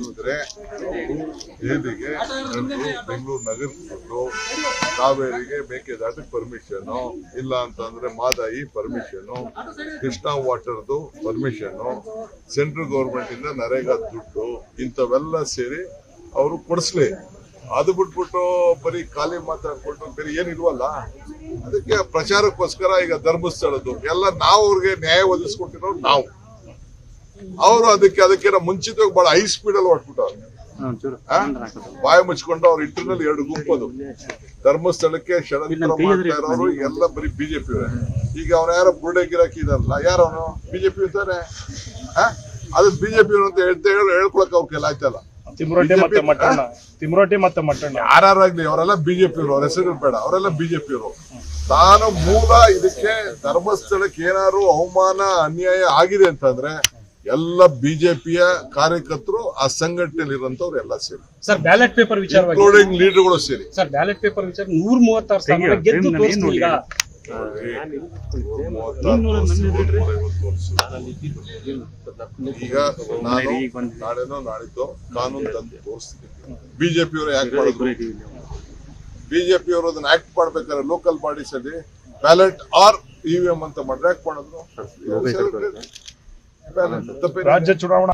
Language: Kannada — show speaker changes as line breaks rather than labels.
ಇದ್ರೆ ಏನಿಗೆ ಬೆಂಗಳೂರು ನಗರದ್ದು ಕಾವೇರಿಗೆ ಮೇಕೆದಾಟಕ್ಕೆ ಪರ್ಮಿಷನ್ ಇಲ್ಲ ಅಂತಂದ್ರೆ ಮಾದಾಯಿ ಪರ್ಮಿಷನ್, ಕೃಷ್ಣಾ ವಾಟರ್ದು ಪರ್ಮಿಷನ್, ಸೆಂಟ್ರಲ್ ಗೌರ್ಮೆಂಟ್ ಇಂದ ನರೇಗಾ ದುಡ್ಡು ಇಂಥವೆಲ್ಲ ಸೇರಿ ಅವರು ಕೊಡಿಸ್ಲಿ. ಅದು ಬಿಟ್ಬಿಟ್ಟು ಬರೀ ಖಾಲಿ ಮಾತಾಡ್ಕೊಂಡು ಬೇರೆ ಏನಿಲ್ವಲ್ಲ. ಅದಕ್ಕೆ ಪ್ರಚಾರಕ್ಕೋಸ್ಕರ ಈಗ ಧರ್ಮಸ್ಥಳದ್ದು ಎಲ್ಲ ನಾವು ಅವ್ರಿಗೆ ನ್ಯಾಯ ಒದಗಿಸ್ಕೊಟ್ಟಿರೋರು ನಾವು. ಅವರು ಅದಕ್ಕೆ ಮುಂಚಿತವಾಗಿ ಬಹಳ ಹೈ ಸ್ಪೀಡ್ ಅಲ್ಲಿ ಹೊಟ್ಬಿಟ್ಟವ್ರು. ಬಾಯಿ ಮುಚ್ಕೊಂಡು ಅವ್ರು ಇಂಟರ್ನಲ್ 2 ಗುಂಪದು ಧರ್ಮಸ್ಥಳಕ್ಕೆ ಷಡ್ಯಂತ್ರ ಮಾಡ್ತಾ ಇರೋರು ಎಲ್ಲ ಬರೀ ಬಿಜೆಪಿ ಅವರೇ. ಈಗ ಅವ್ನ ಯಾರೋ ಬುರ್ಡೆ ಗಿರಾಕಿ ಇದಲ್ಲ, ಯಾರವನು ಬಿಜೆಪಿ ಇರ್ತಾರೆ. ಅದು ಬಿಜೆಪಿ ಅಂತ ಹೇಳ್ಕೊಳಕ್ ಅವ್ರ ಕೆಲ ಆಯ್ತಲ್ಲ.
ತಿಮ್ರೋಟಿ ಮತ್ತೆ ಮಟ್ಟಣ್ಣ
ಯಾರಾಗ್ಲಿ ಅವರೆಲ್ಲ ಬಿಜೆಪಿ ಅವ್ರ ಹೆಸರು ಬೇಡ, ಅವರೆಲ್ಲ ಬಿಜೆಪಿ ಅವರು. ತಾನು ಮೂಲ ಇದಕ್ಕೆ ಧರ್ಮಸ್ಥಳಕ್ಕೆ ಏನಾದ್ರು ಅವಮಾನ ಅನ್ಯಾಯ ಆಗಿದೆ ಅಂತಂದ್ರೆ ಎಲ್ಲ ಬಿಜೆಪಿಯ ಕಾರ್ಯಕರ್ತರು ಆ ಸಂಘಟನೆಯಲ್ಲಿ ಇರುವಂತವ್ರು ಎಲ್ಲ ಸೇರಿ
ಸರ್ ಬ್ಯಾಲೆಟ್ ಪೇಪರ್ ವಿಚಾರ
ಇನ್ಕ್ಲೂಡಿಂಗ್ ಲೀಡರ್ಗಳು ಸೇರಿ
ಸರ್ ಬ್ಯಾಲೆಟ್ ಪೇಪರ್ ವಿಚಾರ 136 ಸ್ಥಾನ ಗೆದ್ದು ತೋರಿಸ್ತೀವಿ.
ಈಗ ನಾನು ನಾಳೆನೋ ನಾಳಿದ್ದು ಕಾನೂನು ತಂದು ತೋರಿಸ್ತೀನಿ. ಬಿಜೆಪಿ ಅವರು ಯಾಕೆ ಮಾಡಿದ್ರು? ಬಿಜೆಪಿ ಅವರು ಅದನ್ನ ಆಕ್ಟ್ ಮಾಡ್ಬೇಕಾದ್ರೆ ಲೋಕಲ್ ಬಾಡೀಸ್ ಅಲ್ಲಿ ಬ್ಯಾಲೆಟ್ ಆರ್ ಇವಿಎಂ ಅಂತ ಮಾಡ್ರೆ ಯಾಕೆ ಮಾಡಿದ್ರು?
ರಾಜ್ಯ ಚುನಾವಣಾ